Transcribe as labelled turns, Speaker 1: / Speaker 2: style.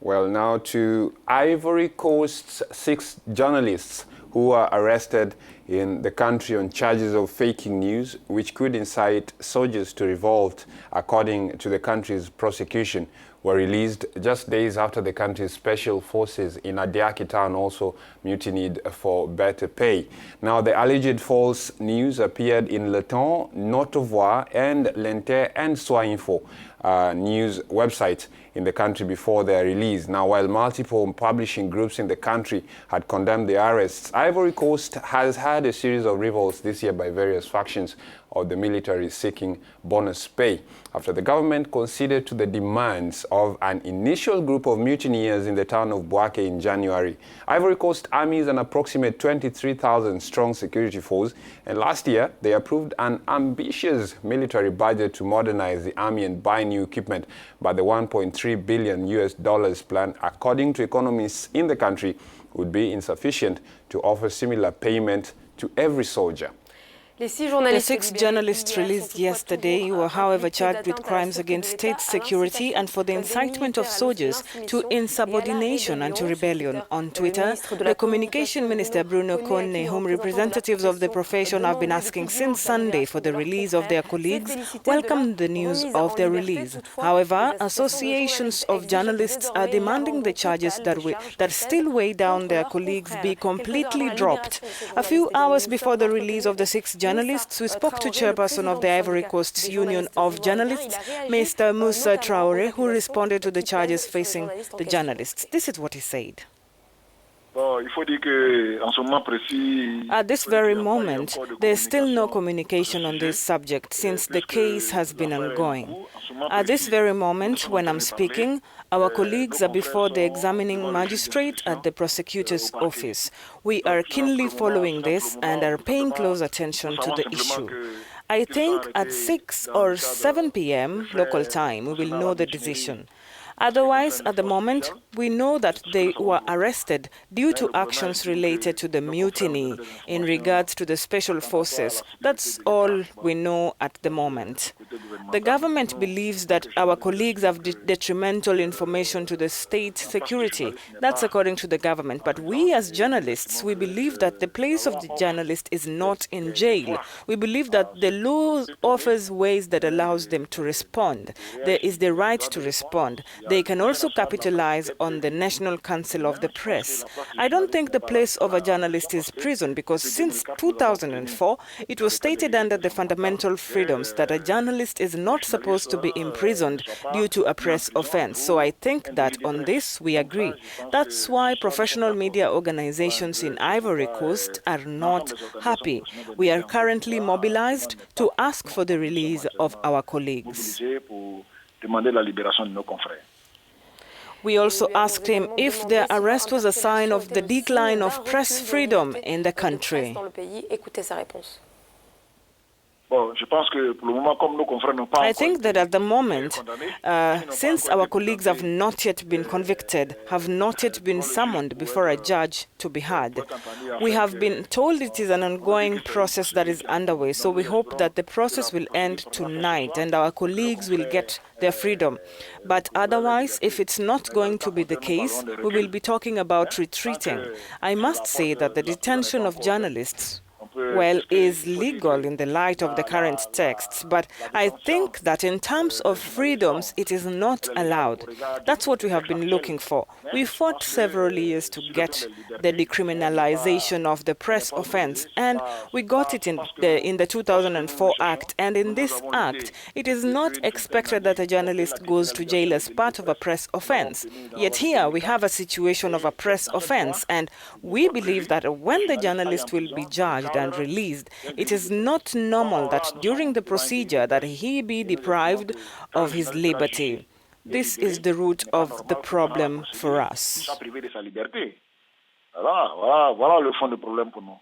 Speaker 1: Well, now to Ivory Coast's 6 journalists who were arrested in the country on charges of faking news, which could incite soldiers to revolt, according to the country's prosecution, were released just days after the country's special forces in Adiake town also mutinied for better pay. Now, the alleged false news appeared in Le Temps, Note-Voix, and L'Inter and Soinfo news websites in the country before their release. Now, while multiple publishing groups in the country had condemned the arrests, Ivory Coast has had a series of revolts this year by various factions of the military seeking bonus pay after the government conceded to the demands of an initial group of mutineers in the town of Bouake in January. Ivory Coast Army is an approximate 23,000 strong security force, and last year they approved an ambitious military budget to modernize the army and buy new equipment, but the $1.3 billion US plan, according to economists in the country, would be insufficient to offer similar payment to every soldier.
Speaker 2: The 6 journalists released yesterday were, however, charged with crimes against state security and for the incitement of soldiers to insubordination and to rebellion. On Twitter, the Communication Minister Bruno Conne, whom representatives of the profession have been asking since Sunday for the release of their colleagues, welcomed the news of their release. However, associations of journalists are demanding the charges that still weigh down their colleagues be completely dropped. A few hours before the release of the 6 journalists, we spoke to chairperson of the Ivory Coast's Union of Journalists, Mr. Moussa Traoré, who responded to the charges facing the journalists. This is what he said. At this very moment, there is still no communication on this subject since the case has been ongoing. At this very moment, when I'm speaking, our colleagues are before the examining magistrate at the prosecutor's office. We are keenly following this and are paying close attention to the issue. I think at 6 or 7 p.m. local time, we will know the decision. Otherwise, at the moment, we know that they were arrested due to actions related to the mutiny in regards to the special forces. That's all we know at the moment. The government believes that our colleagues have detrimental information to the state security. That's according to the government. But we as journalists, we believe that the place of the journalist is not in jail. We believe that the law offers ways that allows them to respond. There is the right to respond. They can also capitalize on the National Council of the Press. I don't think the place of a journalist is prison because since 2004, it was stated under the fundamental freedoms that a journalist is not supposed to be imprisoned due to a press offense. So I think that on this we agree. That's why professional media organizations in Ivory Coast are not happy. We are currently mobilized to ask for the release of our colleagues. We also asked him if their arrest was a sign of the decline of press freedom in the country. I think that at the moment, since our colleagues have not yet been convicted, have not yet been summoned before a judge to be heard, we have been told it is an ongoing process that is underway. So we hope that the process will end tonight and our colleagues will get their freedom. But otherwise, if it's not going to be the case, we will be talking about retreating. I must say that the detention of journalists, well, is legal in the light of the current texts, but I think that in terms of freedoms, it is not allowed. That's what we have been looking for. We fought several years to get the decriminalization of the press offense, and we got it in the 2004 Act. And in this Act, it is not expected that a journalist goes to jail as part of a press offense. Yet here we have a situation of a press offense, and we believe that when the journalist will be judged and released, it is not normal that during the procedure that he be deprived of his liberty. This is the root of the problem for us.
Speaker 3: Voilà le fond du problème pour nous.